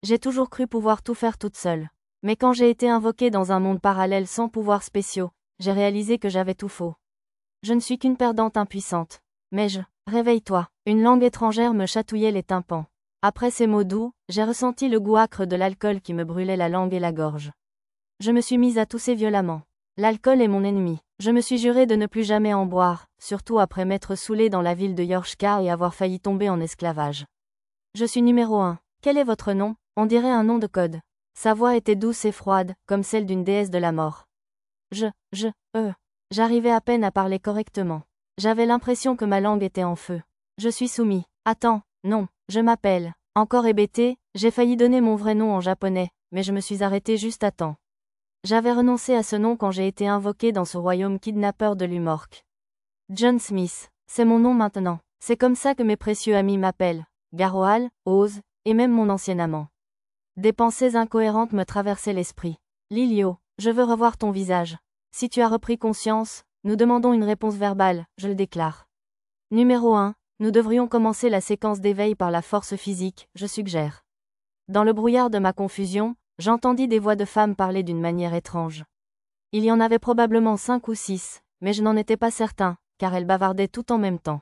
J'ai toujours cru pouvoir tout faire toute seule. Mais quand j'ai été invoquée dans un monde parallèle sans pouvoirs spéciaux, j'ai réalisé que j'avais tout faux. Je ne suis qu'une perdante impuissante. Mais réveille-toi. Une langue étrangère me chatouillait les tympans. Après ces mots doux, j'ai ressenti le goût âcre de l'alcool qui me brûlait la langue et la gorge. Je me suis mise à tousser violemment. L'alcool est mon ennemi. Je me suis juré de ne plus jamais en boire, surtout après m'être saoulée dans la ville de Yorshka et avoir failli tomber en esclavage. Je suis numéro 1. Quel est votre nom? On dirait un nom de code. Sa voix était douce et froide, comme celle d'une déesse de la mort. J'arrivais à peine à parler correctement. J'avais l'impression que ma langue était en feu. Je suis soumis. Attends, non, je m'appelle. Encore hébété, j'ai failli donner mon vrai nom en japonais, mais je me suis arrêtée juste à temps. J'avais renoncé à ce nom quand j'ai été invoqué dans ce royaume kidnappeur de l'Umork. John Smith, c'est mon nom maintenant. C'est comme ça que mes précieux amis m'appellent. Garoal, Oz, et même mon ancien amant. Des pensées incohérentes me traversaient l'esprit. Lilio, je veux revoir ton visage. Si tu as repris conscience, nous demandons une réponse verbale, je le déclare. Numéro 1, nous devrions commencer la séquence d'éveil par la force physique, je suggère. Dans le brouillard de ma confusion, j'entendis des voix de femmes parler d'une manière étrange. Il y en avait probablement 5 ou 6, mais je n'en étais pas certain, car elles bavardaient tout en même temps.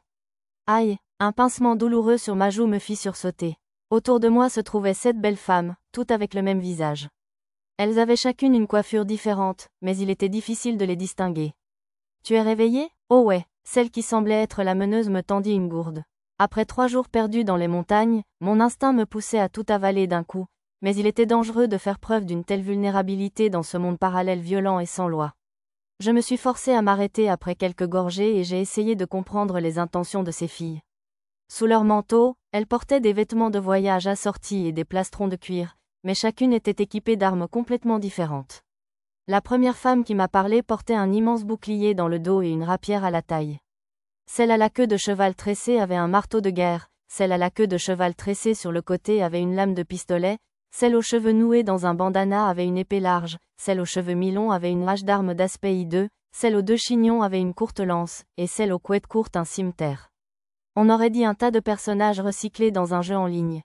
Aïe, un pincement douloureux sur ma joue me fit sursauter. Autour de moi se trouvaient 7 belles femmes, toutes avec le même visage. Elles avaient chacune une coiffure différente, mais il était difficile de les distinguer. Tu es réveillée? Oh ouais, celle qui semblait être la meneuse me tendit une gourde. Après 3 jours perdus dans les montagnes, mon instinct me poussait à tout avaler d'un coup, mais il était dangereux de faire preuve d'une telle vulnérabilité dans ce monde parallèle violent et sans loi. Je me suis forcée à m'arrêter après quelques gorgées et j'ai essayé de comprendre les intentions de ces filles. Sous leur manteau, elles portaient des vêtements de voyage assortis et des plastrons de cuir, mais chacune était équipée d'armes complètement différentes. La première femme qui m'a parlé portait un immense bouclier dans le dos et une rapière à la taille. Celle à la queue de cheval tressé avait un marteau de guerre, celle à la queue de cheval tressé sur le côté avait une lame de pistolet, celle aux cheveux noués dans un bandana avait une épée large, celle aux cheveux mi-longs avait une hache d'armes d'aspect hideux, celle aux 2 chignons avait une courte lance, et celle aux couettes courtes un cimeterre. On aurait dit un tas de personnages recyclés dans un jeu en ligne.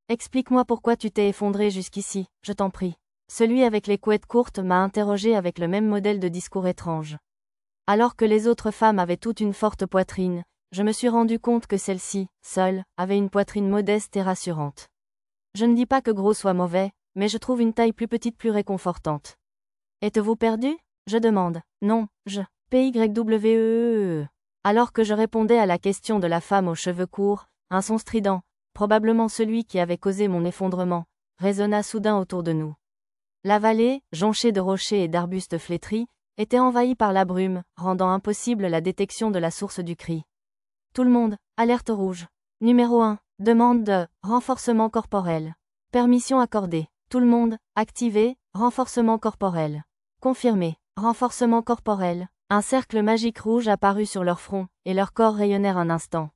Explique-moi pourquoi tu t'es effondré jusqu'ici, je t'en prie. Celui avec les couettes courtes m'a interrogé avec le même modèle de discours étrange. Alors que les autres femmes avaient toute une forte poitrine, je me suis rendu compte que celle-ci, seule, avait une poitrine modeste et rassurante. Je ne dis pas que gros soit mauvais, mais je trouve une taille plus petite plus réconfortante. Êtes-vous perdu? Je demande. Non, PYWEE. Alors que je répondais à la question de la femme aux cheveux courts, un son strident, probablement celui qui avait causé mon effondrement, résonna soudain autour de nous. La vallée, jonchée de rochers et d'arbustes flétris, était envahie par la brume, rendant impossible la détection de la source du cri. Tout le monde, alerte rouge. Numéro 1, demande de renforcement corporel. Permission accordée. Tout le monde, activé, renforcement corporel. Confirmé, renforcement corporel. Un cercle magique rouge apparut sur leur front, et leurs corps rayonnèrent un instant.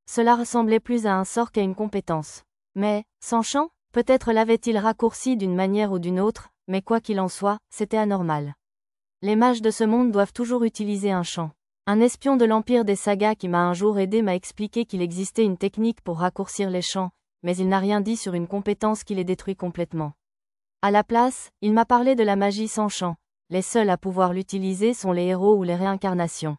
Cela ressemblait plus à un sort qu'à une compétence. Mais, sans chant, peut-être l'avait-il raccourci d'une manière ou d'une autre, mais quoi qu'il en soit, c'était anormal. Les mages de ce monde doivent toujours utiliser un chant. Un espion de l'Empire des Sagas qui m'a un jour aidé m'a expliqué qu'il existait une technique pour raccourcir les chants, mais il n'a rien dit sur une compétence qui les détruit complètement. À la place, il m'a parlé de la magie sans chant. Les seuls à pouvoir l'utiliser sont les héros ou les réincarnations.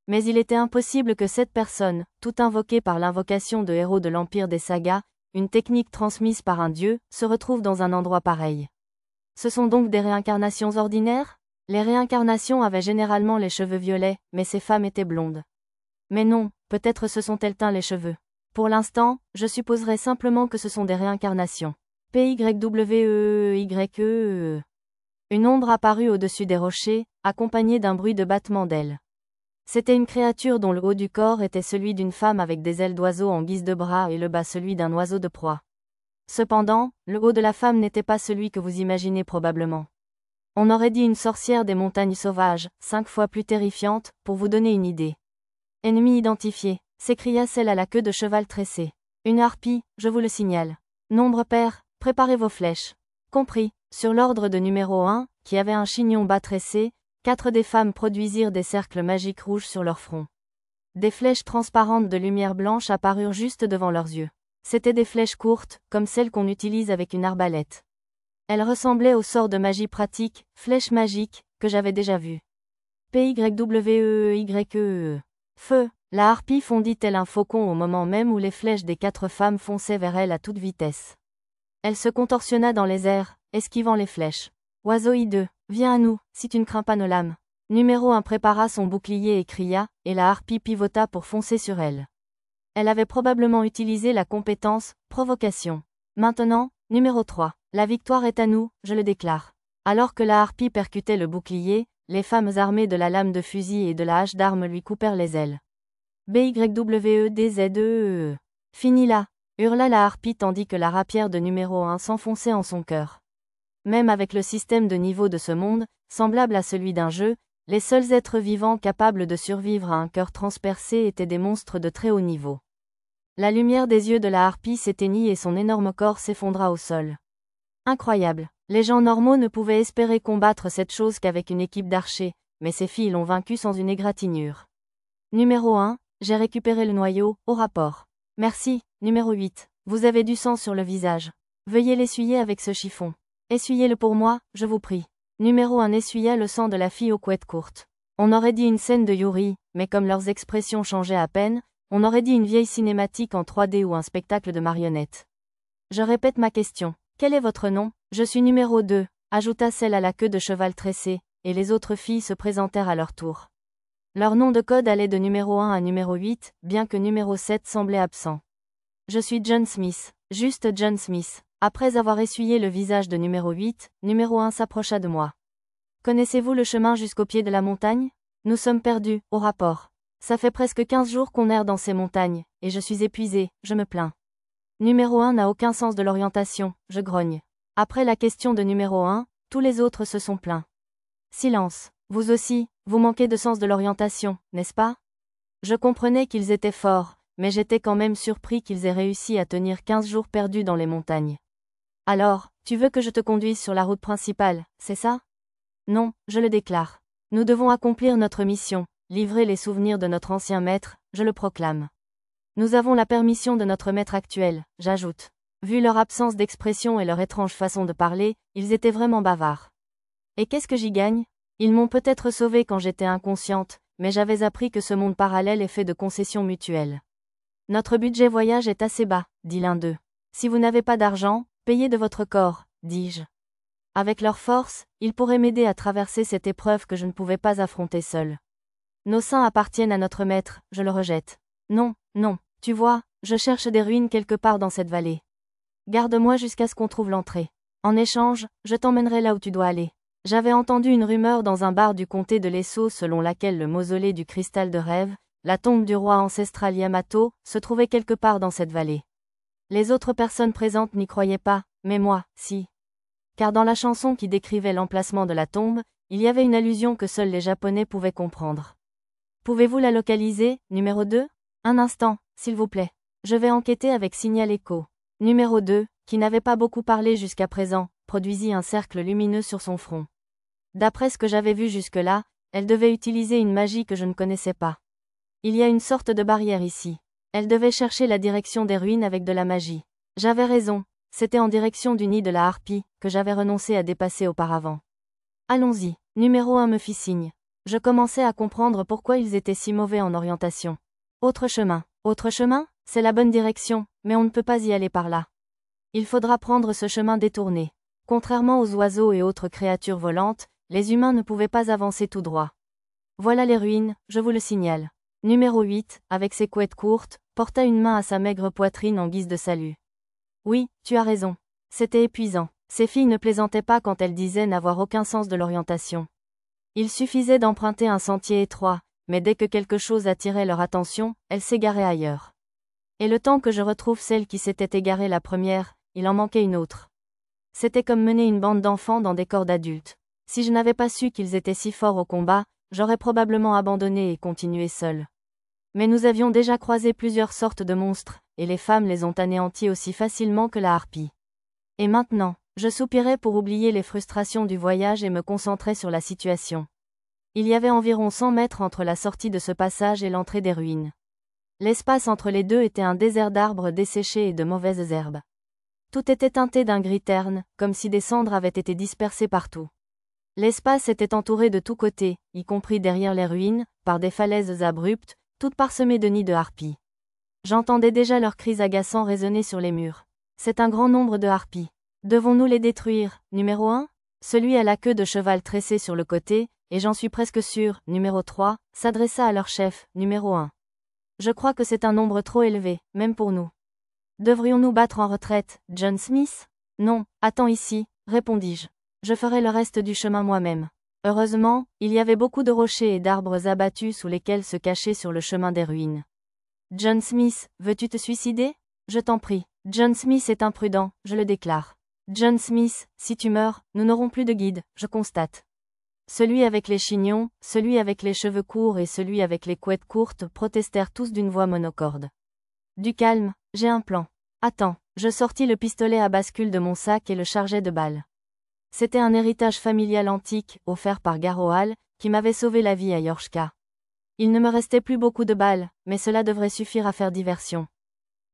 Mais il était impossible que cette personne, tout invoquée par l'invocation de héros de l'Empire des Sagas, une technique transmise par un dieu, se retrouve dans un endroit pareil. Ce sont donc des réincarnations ordinaires? Les réincarnations avaient généralement les cheveux violets, mais ces femmes étaient blondes. Mais non, peut-être se sont-elles teints les cheveux. Pour l'instant, je supposerais simplement que ce sont des réincarnations. PYWEEYE. Une ombre apparut au-dessus des rochers, accompagnée d'un bruit de battement d'ailes. C'était une créature dont le haut du corps était celui d'une femme avec des ailes d'oiseau en guise de bras et le bas celui d'un oiseau de proie. Cependant, le haut de la femme n'était pas celui que vous imaginez probablement. On aurait dit une sorcière des montagnes sauvages, 5 fois plus terrifiante, pour vous donner une idée. Ennemi identifié, s'écria celle à la queue de cheval tressé. Une harpie, je vous le signale. Nombre pair, préparez vos flèches. Compris, sur l'ordre de numéro 1, qui avait un chignon bas tressé, 4 des femmes produisirent des cercles magiques rouges sur leur front. Des flèches transparentes de lumière blanche apparurent juste devant leurs yeux. C'étaient des flèches courtes, comme celles qu'on utilise avec une arbalète. Elles ressemblaient au sort de magie pratique, flèche magique, que j'avais déjà vu. PYWEEYE. Feu. La harpie fondit tel un faucon au moment même où les flèches des 4 femmes fonçaient vers elle à toute vitesse. Elle se contorsionna dans les airs, esquivant les flèches. Oiseau hideux, viens à nous, si tu ne crains pas nos lames. Numéro 1 prépara son bouclier et cria, et la harpie pivota pour foncer sur elle. Elle avait probablement utilisé la compétence « Provocation ». Maintenant, numéro 3. La victoire est à nous, je le déclare. Alors que la harpie percutait le bouclier, les femmes armées de la lame de fusil et de la hache d'armes lui coupèrent les ailes. BYWEDZEE. Fini là, hurla la harpie tandis que la rapière de numéro 1 s'enfonçait en son cœur. Même avec le système de niveau de ce monde, semblable à celui d'un jeu, les seuls êtres vivants capables de survivre à un cœur transpercé étaient des monstres de très haut niveau. La lumière des yeux de la harpie s'éteignit et son énorme corps s'effondra au sol. Incroyable. Les gens normaux ne pouvaient espérer combattre cette chose qu'avec une équipe d'archers, mais ces filles l'ont vaincu sans une égratignure. Numéro 1, j'ai récupéré le noyau, au rapport. Merci. Numéro 8, vous avez du sang sur le visage. Veuillez l'essuyer avec ce chiffon. Essuyez-le pour moi, je vous prie. Numéro 1 essuya le sang de la fille aux couettes courtes. On aurait dit une scène de Yuri, mais comme leurs expressions changeaient à peine, on aurait dit une vieille cinématique en 3D ou un spectacle de marionnettes. Je répète ma question. Quel est votre nom? Je suis numéro 2, ajouta celle à la queue de cheval tressé, et les autres filles se présentèrent à leur tour. Leur nom de code allait de numéro 1 à numéro 8, bien que numéro 7 semblait absent. Je suis John Smith, juste John Smith. Après avoir essuyé le visage de numéro 8, numéro 1 s'approcha de moi. Connaissez-vous le chemin jusqu'au pied de la montagne? Nous sommes perdus, au rapport. Ça fait presque 15 jours qu'on erre dans ces montagnes, et je suis épuisé, je me plains. Numéro 1 n'a aucun sens de l'orientation, je grogne. Après la question de numéro 1, tous les autres se sont plaints. Silence. Vous aussi, vous manquez de sens de l'orientation, n'est-ce pas? Je comprenais qu'ils étaient forts, mais j'étais quand même surpris qu'ils aient réussi à tenir 15 jours perdus dans les montagnes. Alors, tu veux que je te conduise sur la route principale, c'est ça? Non, je le déclare. Nous devons accomplir notre mission, livrer les souvenirs de notre ancien maître, je le proclame. Nous avons la permission de notre maître actuel, j'ajoute. Vu leur absence d'expression et leur étrange façon de parler, ils étaient vraiment bavards. Et qu'est-ce que j'y gagne? Ils m'ont peut-être sauvée quand j'étais inconsciente, mais j'avais appris que ce monde parallèle est fait de concessions mutuelles. Notre budget voyage est assez bas, dit l'un d'eux. Si vous n'avez pas d'argent, payez de votre corps, dis-je. Avec leur force, ils pourraient m'aider à traverser cette épreuve que je ne pouvais pas affronter seul. Nos seins appartiennent à notre maître, je le rejette. Non, non, tu vois, je cherche des ruines quelque part dans cette vallée. Garde-moi jusqu'à ce qu'on trouve l'entrée. En échange, je t'emmènerai là où tu dois aller. J'avais entendu une rumeur dans un bar du comté de l'Esso selon laquelle le mausolée du cristal de rêve, la tombe du roi ancestral Yamato, se trouvait quelque part dans cette vallée. Les autres personnes présentes n'y croyaient pas, mais moi, si. Car dans la chanson qui décrivait l'emplacement de la tombe, il y avait une allusion que seuls les Japonais pouvaient comprendre. Pouvez-vous la localiser, numéro 2? Un instant, s'il vous plaît. Je vais enquêter avec Signal Echo. Numéro 2, qui n'avait pas beaucoup parlé jusqu'à présent, produisit un cercle lumineux sur son front. D'après ce que j'avais vu jusque-là, elle devait utiliser une magie que je ne connaissais pas. Il y a une sorte de barrière ici. Elle devait chercher la direction des ruines avec de la magie. J'avais raison, c'était en direction du nid de la harpie, que j'avais renoncé à dépasser auparavant. Allons-y, numéro 1 me fit signe. Je commençais à comprendre pourquoi ils étaient si mauvais en orientation. Autre chemin, c'est la bonne direction, mais on ne peut pas y aller par là. Il faudra prendre ce chemin détourné. Contrairement aux oiseaux et autres créatures volantes, les humains ne pouvaient pas avancer tout droit. Voilà les ruines, je vous le signale. Numéro 8, avec ses couettes courtes, porta une main à sa maigre poitrine en guise de salut. Oui, tu as raison. C'était épuisant. Ces filles ne plaisantaient pas quand elles disaient n'avoir aucun sens de l'orientation. Il suffisait d'emprunter un sentier étroit, mais dès que quelque chose attirait leur attention, elles s'égaraient ailleurs. Et le temps que je retrouve celle qui s'était égarée la première, il en manquait une autre. C'était comme mener une bande d'enfants dans des corps d'adultes. Si je n'avais pas su qu'ils étaient si forts au combat, j'aurais probablement abandonné et continué seul. Mais nous avions déjà croisé plusieurs sortes de monstres, et les femmes les ont anéantis aussi facilement que la harpie. Et maintenant, je soupirais pour oublier les frustrations du voyage et me concentrer sur la situation. Il y avait environ 100 mètres entre la sortie de ce passage et l'entrée des ruines. L'espace entre les deux était un désert d'arbres desséchés et de mauvaises herbes. Tout était teinté d'un gris terne, comme si des cendres avaient été dispersées partout. L'espace était entouré de tous côtés, y compris derrière les ruines, par des falaises abruptes, toutes parsemées de nids de harpies. J'entendais déjà leurs cris agaçants résonner sur les murs. C'est un grand nombre de harpies. Devons-nous les détruire, numéro 1 ? Celui à la queue de cheval tressée sur le côté, et j'en suis presque sûr, numéro 3, s'adressa à leur chef, numéro 1. Je crois que c'est un nombre trop élevé, même pour nous. Devrions-nous battre en retraite, John Smith ? Non, attends ici, répondis-je. Je ferai le reste du chemin moi-même. Heureusement, il y avait beaucoup de rochers et d'arbres abattus sous lesquels se cacher sur le chemin des ruines. John Smith, veux-tu te suicider ? Je t'en prie. John Smith est imprudent, je le déclare. John Smith, si tu meurs, nous n'aurons plus de guide, je constate. Celui avec les chignons, celui avec les cheveux courts et celui avec les couettes courtes protestèrent tous d'une voix monocorde. Du calme, j'ai un plan. Attends, je sortis le pistolet à bascule de mon sac et le chargeai de balles. C'était un héritage familial antique, offert par Garroal, qui m'avait sauvé la vie à Yorshka. Il ne me restait plus beaucoup de balles, mais cela devrait suffire à faire diversion.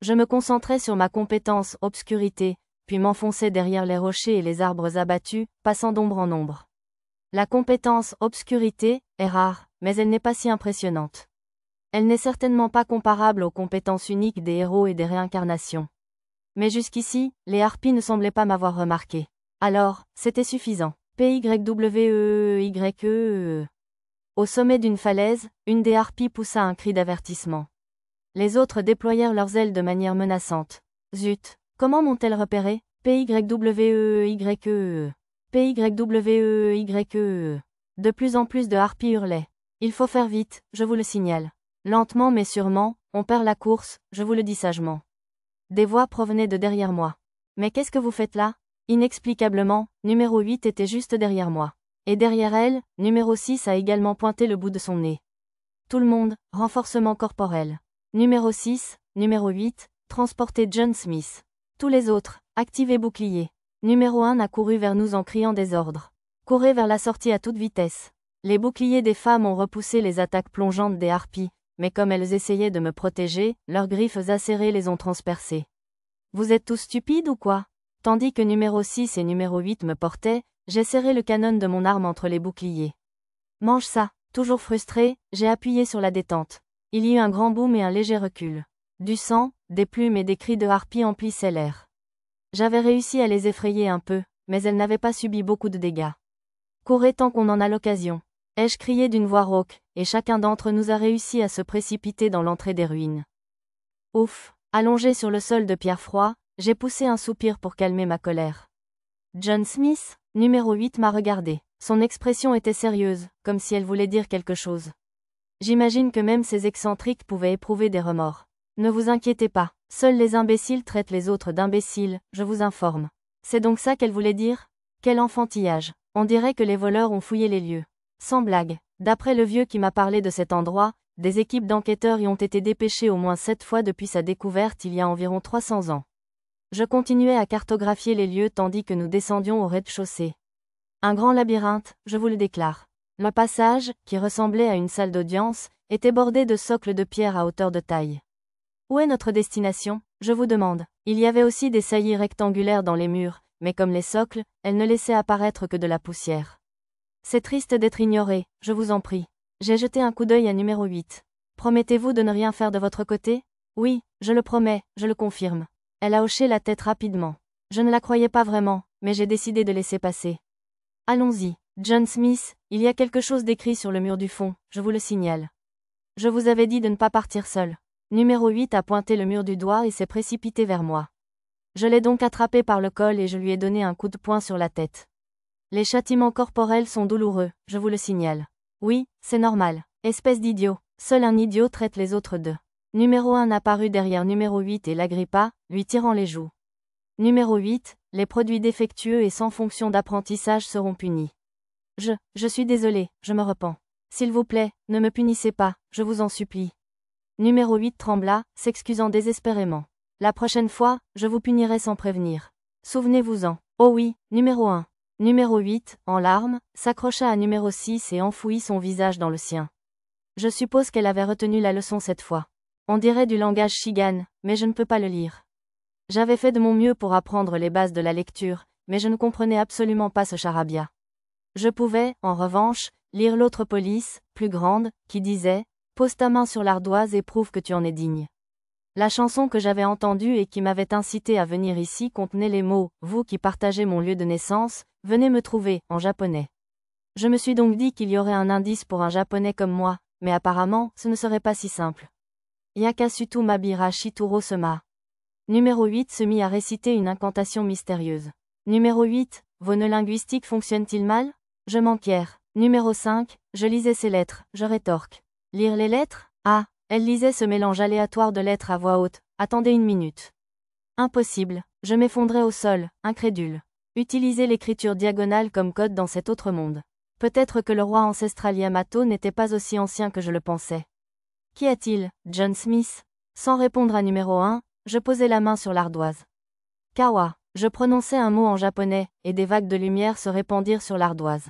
Je me concentrais sur ma compétence obscurité, puis m'enfonçais derrière les rochers et les arbres abattus, passant d'ombre en ombre. La compétence obscurité est rare, mais elle n'est pas si impressionnante. Elle n'est certainement pas comparable aux compétences uniques des héros et des réincarnations. Mais jusqu'ici, les harpies ne semblaient pas m'avoir remarqué. Alors, c'était suffisant. P-Y-W-E-E-Y-E-E. Au sommet d'une falaise, une des harpies poussa un cri d'avertissement. Les autres déployèrent leurs ailes de manière menaçante. Zut! Comment m'ont-elles repéré? P-Y-W-E-E-Y-E-E. P-Y-W-E-E-Y-E-E. De plus en plus de harpies hurlaient. Il faut faire vite, je vous le signale. Lentement mais sûrement, on perd la course, je vous le dis sagement. Des voix provenaient de derrière moi. Mais qu'est-ce que vous faites là? Inexplicablement, numéro 8 était juste derrière moi. Et derrière elle, numéro 6 a également pointé le bout de son nez. Tout le monde, renforcement corporel. Numéro 6, numéro 8, transportez John Smith. Tous les autres, activez bouclier. Numéro 1 a couru vers nous en criant des ordres. Courez vers la sortie à toute vitesse. Les boucliers des femmes ont repoussé les attaques plongeantes des harpies, mais comme elles essayaient de me protéger, leurs griffes acérées les ont transpercées. Vous êtes tous stupides ou quoi? Tandis que numéro 6 et numéro 8 me portaient, j'ai serré le canon de mon arme entre les boucliers. Mange ça. Toujours frustré, j'ai appuyé sur la détente. Il y eut un grand boom et un léger recul. Du sang, des plumes et des cris de harpies emplissaient l'air. J'avais réussi à les effrayer un peu, mais elles n'avaient pas subi beaucoup de dégâts. Courez tant qu'on en a l'occasion. Ai-je crié d'une voix rauque, et chacun d'entre nous a réussi à se précipiter dans l'entrée des ruines. Ouf, allongé sur le sol de pierre froid, j'ai poussé un soupir pour calmer ma colère. John Smith, numéro 8 m'a regardé. Son expression était sérieuse, comme si elle voulait dire quelque chose. J'imagine que même ces excentriques pouvaient éprouver des remords. Ne vous inquiétez pas, seuls les imbéciles traitent les autres d'imbéciles, je vous informe. C'est donc ça qu'elle voulait dire? Quel enfantillage. On dirait que les voleurs ont fouillé les lieux. Sans blague, d'après le vieux qui m'a parlé de cet endroit, des équipes d'enquêteurs y ont été dépêchées au moins 7 fois depuis sa découverte il y a environ 300 ans. Je continuais à cartographier les lieux tandis que nous descendions au rez-de-chaussée. Un grand labyrinthe, je vous le déclare. Le passage, qui ressemblait à une salle d'audience, était bordé de socles de pierre à hauteur de taille. Où est notre destination, je vous demande? Il y avait aussi des saillies rectangulaires dans les murs, mais comme les socles, elles ne laissaient apparaître que de la poussière. C'est triste d'être ignoré, je vous en prie. J'ai jeté un coup d'œil à numéro 8. Promettez-vous de ne rien faire de votre côté? Oui, je le promets, je le confirme. Elle a hoché la tête rapidement. Je ne la croyais pas vraiment, mais j'ai décidé de laisser passer. Allons-y, John Smith, il y a quelque chose d'écrit sur le mur du fond, je vous le signale. Je vous avais dit de ne pas partir seul. Numéro 8 a pointé le mur du doigt et s'est précipité vers moi. Je l'ai donc attrapé par le col et je lui ai donné un coup de poing sur la tête. Les châtiments corporels sont douloureux, je vous le signale. Oui, c'est normal. Espèce d'idiot. Seul un idiot traite les autres deux. Numéro 1 apparut derrière numéro 8 et l'agrippa, lui tirant les joues. Numéro 8, les produits défectueux et sans fonction d'apprentissage seront punis. Je suis désolé, je me repens. S'il vous plaît, ne me punissez pas, je vous en supplie. Numéro 8 trembla, s'excusant désespérément. La prochaine fois, je vous punirai sans prévenir. Souvenez-vous-en. Oh oui, numéro 1. Numéro 8, en larmes, s'accrocha à numéro 6 et enfouit son visage dans le sien. Je suppose qu'elle avait retenu la leçon cette fois. On dirait du langage Shigan, mais je ne peux pas le lire. J'avais fait de mon mieux pour apprendre les bases de la lecture, mais je ne comprenais absolument pas ce charabia. Je pouvais, en revanche, lire l'autre police, plus grande, qui disait « Pose ta main sur l'ardoise et prouve que tu en es digne ». La chanson que j'avais entendue et qui m'avait incité à venir ici contenait les mots « Vous qui partagez mon lieu de naissance, venez me trouver » en japonais. Je me suis donc dit qu'il y aurait un indice pour un japonais comme moi, mais apparemment, ce ne serait pas si simple. Yakasutu Mabira Shituro Sema. Numéro 8 se mit à réciter une incantation mystérieuse. Numéro 8, vos nœuds linguistiques fonctionnent-ils mal? Je m'enquière. Numéro 5, je lisais ces lettres, je rétorque. Lire les lettres? Ah, elle lisait ce mélange aléatoire de lettres à voix haute. Attendez une minute. Impossible, je m'effondrais au sol, incrédule. Utiliser l'écriture diagonale comme code dans cet autre monde. Peut-être que le roi ancestral Yamato n'était pas aussi ancien que je le pensais. Qu'y a-t-il, John Smith? Sans répondre à numéro 1, je posai la main sur l'ardoise. Kawa. Je prononçai un mot en japonais, et des vagues de lumière se répandirent sur l'ardoise.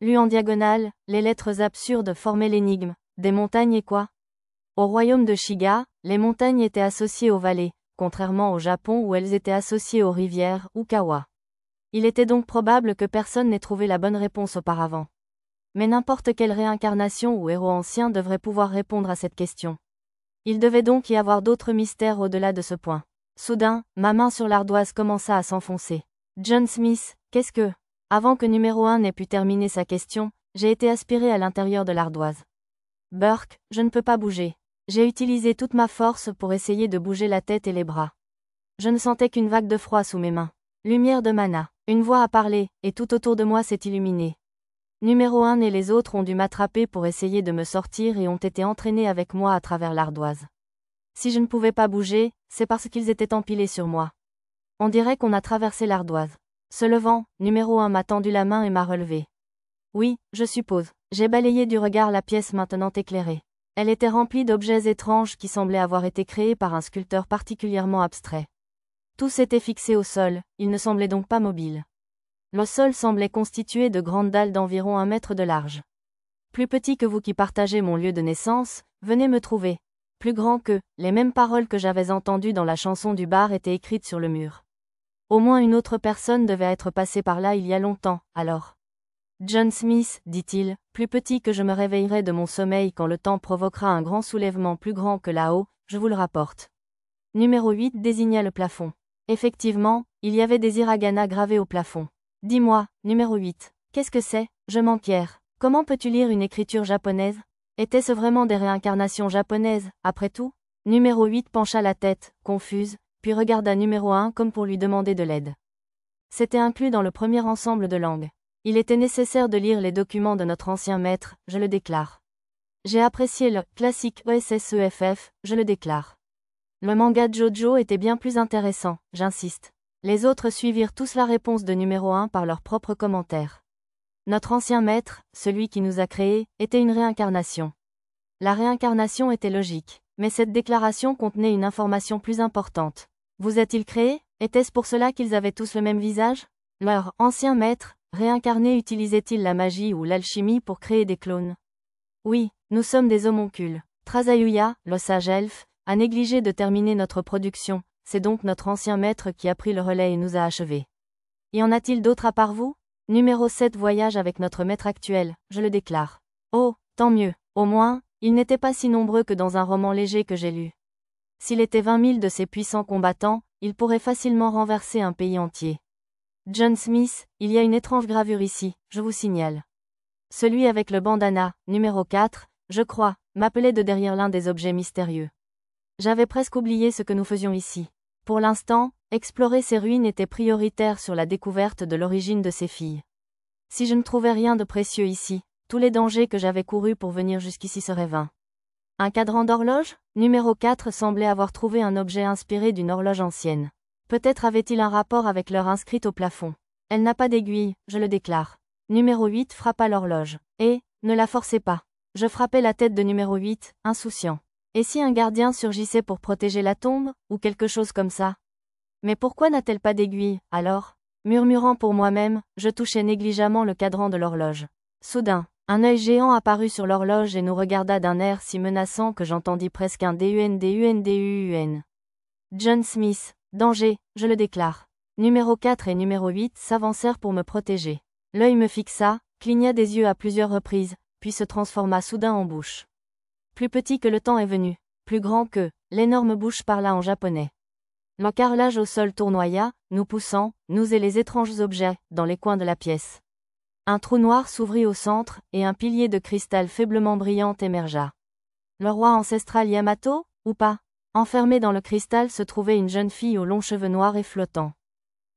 Lues en diagonale, les lettres absurdes formaient l'énigme. Des montagnes et quoi? Au royaume de Shiga, les montagnes étaient associées aux vallées, contrairement au Japon où elles étaient associées aux rivières, ou kawa. Il était donc probable que personne n'ait trouvé la bonne réponse auparavant. Mais n'importe quelle réincarnation ou héros ancien devrait pouvoir répondre à cette question. Il devait donc y avoir d'autres mystères au-delà de ce point. Soudain, ma main sur l'ardoise commença à s'enfoncer. John Smith, qu'est-ce que... Avant que numéro 1 n'ait pu terminer sa question, j'ai été aspiré à l'intérieur de l'ardoise. Burke, je ne peux pas bouger. J'ai utilisé toute ma force pour essayer de bouger la tête et les bras. Je ne sentais qu'une vague de froid sous mes mains. Lumière de mana. Une voix a parlé, et tout autour de moi s'est illuminé. Numéro 1 et les autres ont dû m'attraper pour essayer de me sortir et ont été entraînés avec moi à travers l'ardoise. Si je ne pouvais pas bouger, c'est parce qu'ils étaient empilés sur moi. On dirait qu'on a traversé l'ardoise. Se levant, numéro 1 m'a tendu la main et m'a relevé. Oui, je suppose. J'ai balayé du regard la pièce maintenant éclairée. Elle était remplie d'objets étranges qui semblaient avoir été créés par un sculpteur particulièrement abstrait. Tous étaient fixés au sol, ils ne semblaient donc pas mobiles. Le sol semblait constitué de grandes dalles d'environ 1 mètre de large. Plus petit que vous qui partagez mon lieu de naissance, venez me trouver. Plus grand que, les mêmes paroles que j'avais entendues dans la chanson du bar étaient écrites sur le mur. Au moins une autre personne devait être passée par là il y a longtemps, alors. John Smith, dit-il, plus petit que je me réveillerai de mon sommeil quand le temps provoquera un grand soulèvement plus grand que là-haut, je vous le rapporte. Numéro 8 désigna le plafond. Effectivement, il y avait des hiragana gravés au plafond. Dis-moi, numéro 8, qu'est-ce que c'est? Je m'enquière. Comment peux-tu lire une écriture japonaise? Étaient-ce vraiment des réincarnations japonaises, après tout? Numéro 8 pencha la tête, confuse, puis regarda numéro 1 comme pour lui demander de l'aide. C'était inclus dans le premier ensemble de langues. Il était nécessaire de lire les documents de notre ancien maître, je le déclare. J'ai apprécié le classique OSSEFF, je le déclare. Le manga Jojo était bien plus intéressant, j'insiste. Les autres suivirent tous la réponse de numéro 1 par leurs propres commentaires. Notre ancien maître, celui qui nous a créés, était une réincarnation. La réincarnation était logique, mais cette déclaration contenait une information plus importante. Vous a-t-il créé? Était-ce pour cela qu'ils avaient tous le même visage? Leur ancien maître, réincarné utilisait-il la magie ou l'alchimie pour créer des clones? Oui, nous sommes des homoncules. Trasayuya, le sage elfe, a négligé de terminer notre production, c'est donc notre ancien maître qui a pris le relais et nous a achevés. Y en a-t-il d'autres à part vous? Numéro 7 voyage avec notre maître actuel, je le déclare. Oh, tant mieux, au moins, ils n'étaient pas si nombreux que dans un roman léger que j'ai lu. S'il était 20 000 de ces puissants combattants, il pourrait facilement renverser un pays entier. John Smith, il y a une étrange gravure ici, je vous signale. Celui avec le bandana, numéro 4, je crois, m'appelait de derrière l'un des objets mystérieux. J'avais presque oublié ce que nous faisions ici. Pour l'instant, explorer ces ruines était prioritaire sur la découverte de l'origine de ces filles. Si je ne trouvais rien de précieux ici, tous les dangers que j'avais courus pour venir jusqu'ici seraient vains. Un cadran d'horloge? Numéro 4 semblait avoir trouvé un objet inspiré d'une horloge ancienne. Peut-être avait-il un rapport avec l'heure inscrite au plafond. Elle n'a pas d'aiguille, je le déclare. Numéro 8 frappa l'horloge. Et, ne la forcez pas. Je frappai la tête de numéro 8, insouciant. Et si un gardien surgissait pour protéger la tombe, ou quelque chose comme ça? Mais pourquoi n'a-t-elle pas d'aiguille, alors? Murmurant pour moi-même, je touchai négligemment le cadran de l'horloge. Soudain, Un œil géant apparut sur l'horloge et nous regarda d'un air si menaçant que j'entendis presque un DUN. John Smith, danger, je le déclare. Numéro 4 et numéro 8 s'avancèrent pour me protéger. L'œil me fixa, cligna des yeux à plusieurs reprises, puis se transforma soudain en bouche. Plus petit que le temps est venu, plus grand que, l'énorme bouche parla en japonais. Le carrelage au sol tournoya, nous poussant, nous et les étranges objets, dans les coins de la pièce. Un trou noir s'ouvrit au centre, et un pilier de cristal faiblement brillant émergea. Le roi ancestral Yamato, ou pas? Enfermée dans le cristal se trouvait une jeune fille aux longs cheveux noirs et flottants.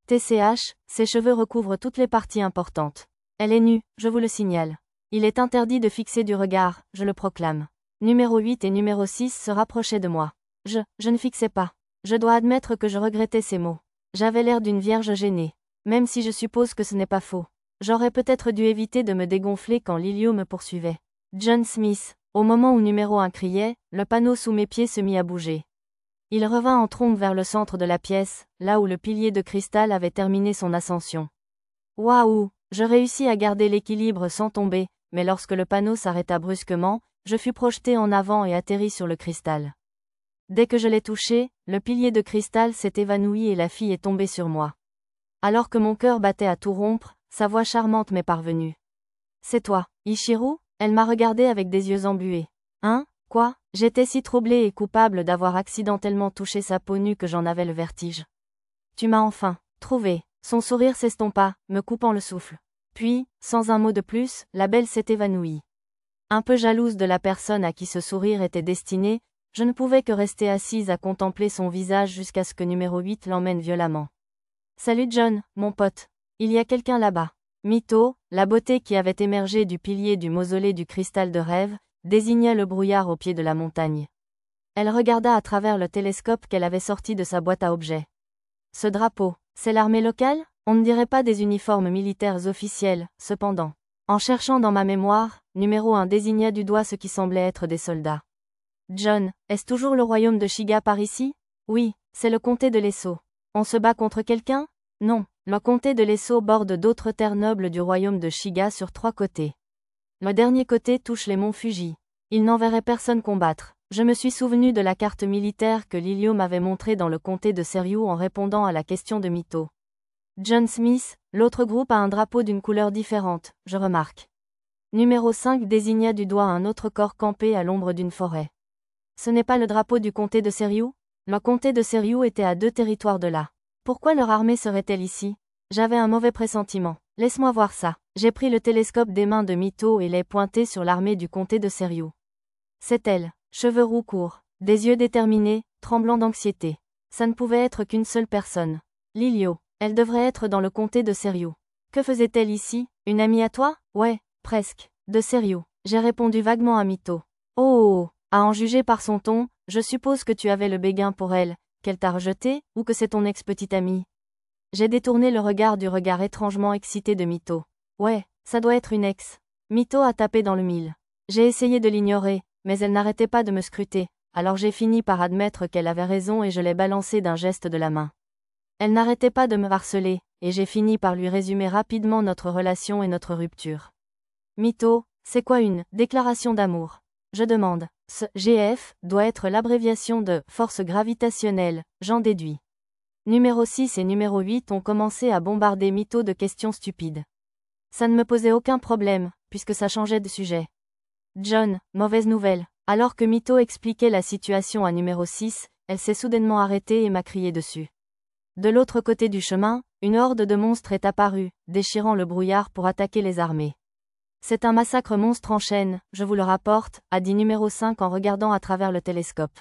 TCH, ses cheveux recouvrent toutes les parties importantes. Elle est nue, je vous le signale. Il est interdit de fixer du regard, je le proclame. Numéro 8 et numéro 6 se rapprochaient de moi. Je ne fixais pas. Je dois admettre que je regrettais ces mots. J'avais l'air d'une vierge gênée. Même si je suppose que ce n'est pas faux. J'aurais peut-être dû éviter de me dégonfler quand Lilio me poursuivait. John Smith, au moment où numéro 1 criait, le panneau sous mes pieds se mit à bouger. Il revint en trombe vers le centre de la pièce, là où le pilier de cristal avait terminé son ascension. Waouh, je réussis à garder l'équilibre sans tomber, mais lorsque le panneau s'arrêta brusquement, je fus projeté en avant et atterri sur le cristal. Dès que je l'ai touché, le pilier de cristal s'est évanoui et la fille est tombée sur moi. Alors que mon cœur battait à tout rompre, sa voix charmante m'est parvenue. C'est toi, Ichiro? Elle m'a regardé avec des yeux embués. Hein? Quoi? J'étais si troublée et coupable d'avoir accidentellement touché sa peau nue que j'en avais le vertige. Tu m'as enfin trouvé. Son sourire s'estompa, me coupant le souffle. Puis, sans un mot de plus, la belle s'est évanouie. Un peu jalouse de la personne à qui ce sourire était destiné, je ne pouvais que rester assise à contempler son visage jusqu'à ce que numéro 8 l'emmène violemment. Salut John, mon pote. Il y a quelqu'un là-bas. Mito, la beauté qui avait émergé du pilier du mausolée du cristal de rêve, désigna le brouillard au pied de la montagne. Elle regarda à travers le télescope qu'elle avait sorti de sa boîte à objets. Ce drapeau, c'est l'armée locale? On ne dirait pas des uniformes militaires officiels, cependant. En cherchant dans ma mémoire, numéro 1 désigna du doigt ce qui semblait être des soldats. John, est-ce toujours le royaume de Shiga par ici? Oui, c'est le comté de l'Esso. On se bat contre quelqu'un? Non, le comté de l'Esso borde d'autres terres nobles du royaume de Shiga sur 3 côtés. Le dernier côté touche les monts Fuji. Il n'enverrait personne combattre. Je me suis souvenu de la carte militaire que Lilio m'avait montrée dans le comté de Seryu en répondant à la question de Mito. John Smith, l'autre groupe a un drapeau d'une couleur différente, je remarque. Numéro 5 désigna du doigt un autre corps campé à l'ombre d'une forêt. Ce n'est pas le drapeau du comté de Seryu? Le comté de Seryu était à 2 territoires de là. Pourquoi leur armée serait-elle ici? J'avais un mauvais pressentiment. Laisse-moi voir ça. J'ai pris le télescope des mains de Mito et l'ai pointé sur l'armée du comté de Seryu. C'est elle, cheveux roux courts, des yeux déterminés, tremblant d'anxiété. Ça ne pouvait être qu'une seule personne. Lilio, elle devrait être dans le comté de Seryu. Que faisait-elle ici? Une amie à toi? Ouais, presque. De Seryu. J'ai répondu vaguement à Mito. Oh, à en juger par son ton, je suppose que tu avais le béguin pour elle, qu'elle t'a rejeté, ou que c'est ton ex-petite amie. J'ai détourné le regard du regard étrangement excité de Mito. Ouais, ça doit être une ex. Mito a tapé dans le mille. J'ai essayé de l'ignorer, mais elle n'arrêtait pas de me scruter, alors j'ai fini par admettre qu'elle avait raison et je l'ai balancée d'un geste de la main. Elle n'arrêtait pas de me harceler, et j'ai fini par lui résumer rapidement notre relation et notre rupture. Mito, c'est quoi une déclaration d'amour? Je demande. Ce GF doit être l'abréviation de force gravitationnelle, j'en déduis. Numéro 6 et numéro 8 ont commencé à bombarder Mito de questions stupides. Ça ne me posait aucun problème, puisque ça changeait de sujet. John, mauvaise nouvelle. Alors que Mito expliquait la situation à numéro 6, elle s'est soudainement arrêtée et m'a crié dessus. De l'autre côté du chemin, une horde de monstres est apparue, déchirant le brouillard pour attaquer les armées. C'est un massacre monstre en chaîne, je vous le rapporte, a dit numéro 5 en regardant à travers le télescope.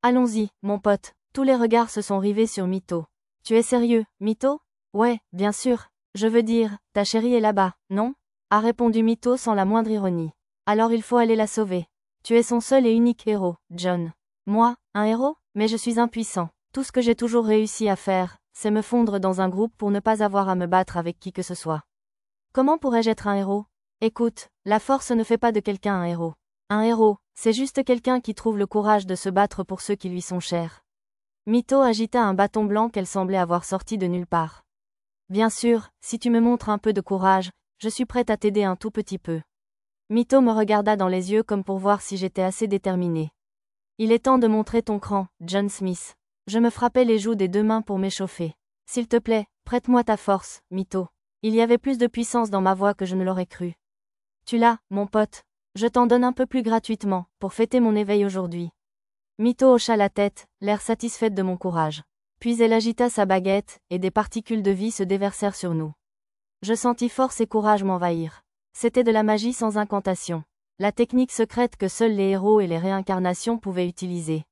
Allons-y, mon pote. Tous les regards se sont rivés sur Mito. Tu es sérieux, Mito? Ouais, bien sûr. Je veux dire, ta chérie est là-bas, non? A répondu Mito sans la moindre ironie. Alors il faut aller la sauver. Tu es son seul et unique héros, John. Moi, un héros? Mais je suis impuissant. Tout ce que j'ai toujours réussi à faire, c'est me fondre dans un groupe pour ne pas avoir à me battre avec qui que ce soit. Comment pourrais-je être un héros? Écoute, la force ne fait pas de quelqu'un un héros. Un héros, c'est juste quelqu'un qui trouve le courage de se battre pour ceux qui lui sont chers. Mito agita un bâton blanc qu'elle semblait avoir sorti de nulle part. Bien sûr, si tu me montres un peu de courage, je suis prête à t'aider un tout petit peu. Mito me regarda dans les yeux comme pour voir si j'étais assez déterminé. Il est temps de montrer ton cran, John Smith. Je me frappais les joues des 2 mains pour m'échauffer. S'il te plaît, prête-moi ta force, Mito. Il y avait plus de puissance dans ma voix que je ne l'aurais cru. Tu l'as, mon pote. Je t'en donne un peu plus gratuitement, pour fêter mon éveil aujourd'hui. Mito hocha la tête, l'air satisfaite de mon courage. Puis elle agita sa baguette, et des particules de vie se déversèrent sur nous. Je sentis force et courage m'envahir. C'était de la magie sans incantation. La technique secrète que seuls les héros et les réincarnations pouvaient utiliser.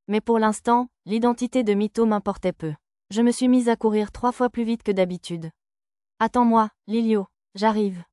Mais pour l'instant, l'identité de Mito m'importait peu. Je me suis mise à courir 3 fois plus vite que d'habitude. Attends-moi, Lilio, j'arrive.